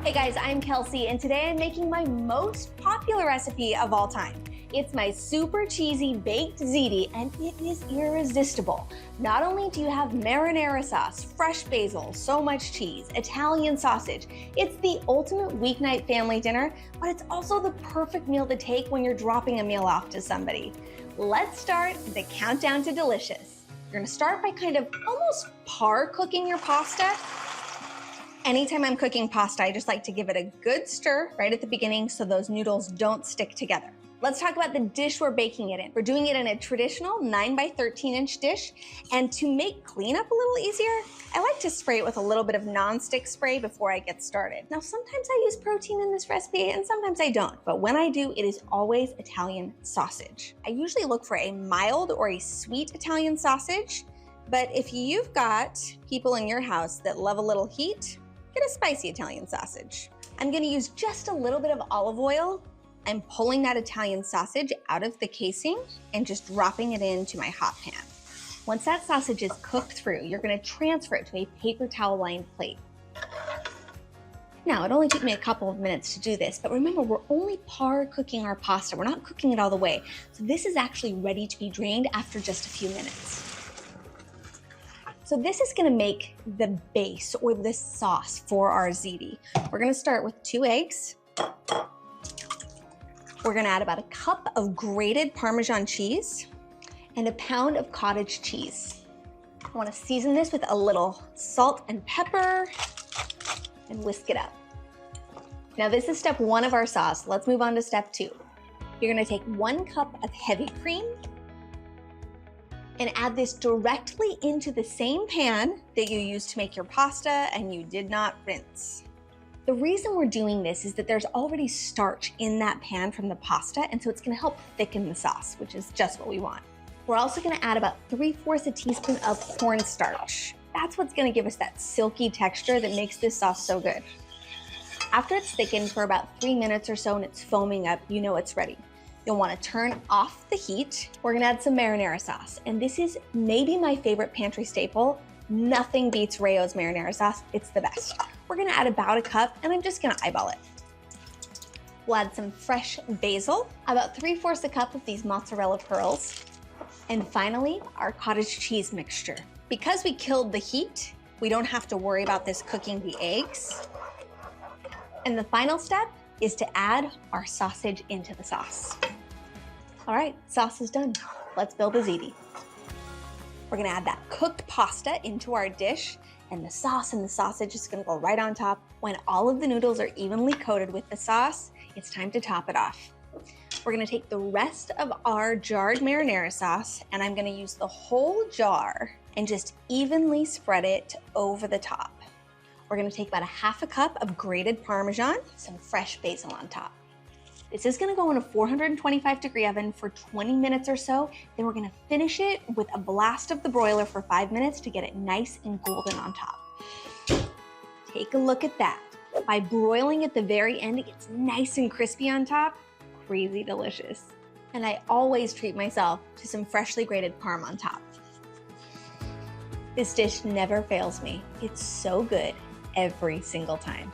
Hey guys, I'm Kelsey, and today I'm making my most popular recipe of all time. It's my super cheesy baked ziti, and it is irresistible. Not only do you have marinara sauce, fresh basil, so much cheese, Italian sausage, it's the ultimate weeknight family dinner, but it's also the perfect meal to take when you're dropping a meal off to somebody. Let's start the countdown to delicious. You're gonna start by kind of almost par cooking your pasta. Anytime I'm cooking pasta, I just like to give it a good stir right at the beginning so those noodles don't stick together. Let's talk about the dish we're baking it in. We're doing it in a traditional 9 by 13 inch dish. And to make cleanup a little easier, I like to spray it with a little bit of nonstick spray before I get started. Now, sometimes I use protein in this recipe and sometimes I don't, but when I do, it is always Italian sausage. I usually look for a mild or a sweet Italian sausage, but if you've got people in your house that love a little heat, get a spicy Italian sausage. I'm gonna use just a little bit of olive oil. I'm pulling that Italian sausage out of the casing and just dropping it into my hot pan. Once that sausage is cooked through, you're gonna transfer it to a paper towel lined plate. Now, it only took me a couple of minutes to do this, but remember, we're only par cooking our pasta. We're not cooking it all the way. So this is actually ready to be drained after just a few minutes. So this is gonna make the base or the sauce for our ziti. We're gonna start with 2 eggs. We're gonna add about a cup of grated Parmesan cheese and a pound of cottage cheese. I wanna season this with a little salt and pepper and whisk it up. Now this is step 1 of our sauce. Let's move on to step 2. You're gonna take 1 cup of heavy cream and add this directly into the same pan that you used to make your pasta and you did not rinse. The reason we're doing this is that there's already starch in that pan from the pasta, and so it's gonna help thicken the sauce, which is just what we want. We're also gonna add about 3/4 a teaspoon of cornstarch. That's what's gonna give us that silky texture that makes this sauce so good. After it's thickened for about 3 minutes or so and it's foaming up, you know it's ready. You'll want to turn off the heat. We're gonna add some marinara sauce. And this is maybe my favorite pantry staple. Nothing beats Rayo's marinara sauce. It's the best. We're gonna add about a cup and I'm just gonna eyeball it. We'll add some fresh basil, about 3/4 a cup of these mozzarella pearls. And finally, our cottage cheese mixture. Because we killed the heat, we don't have to worry about this cooking the eggs. And the final step is to add our sausage into the sauce. All right, sauce is done. Let's build a ziti. We're gonna add that cooked pasta into our dish, and the sauce and the sausage is gonna go right on top. When all of the noodles are evenly coated with the sauce, it's time to top it off. We're gonna take the rest of our jarred marinara sauce, and I'm gonna use the whole jar and just evenly spread it over the top. We're gonna take about 1/2 cup of grated Parmesan, some fresh basil on top. This is gonna go in a 425-degree oven for 20 minutes or so. Then we're gonna finish it with a blast of the broiler for 5 minutes to get it nice and golden on top. Take a look at that. By broiling at the very end, it gets nice and crispy on top. Crazy delicious. And I always treat myself to some freshly grated Parm on top. This dish never fails me. It's so good every single time.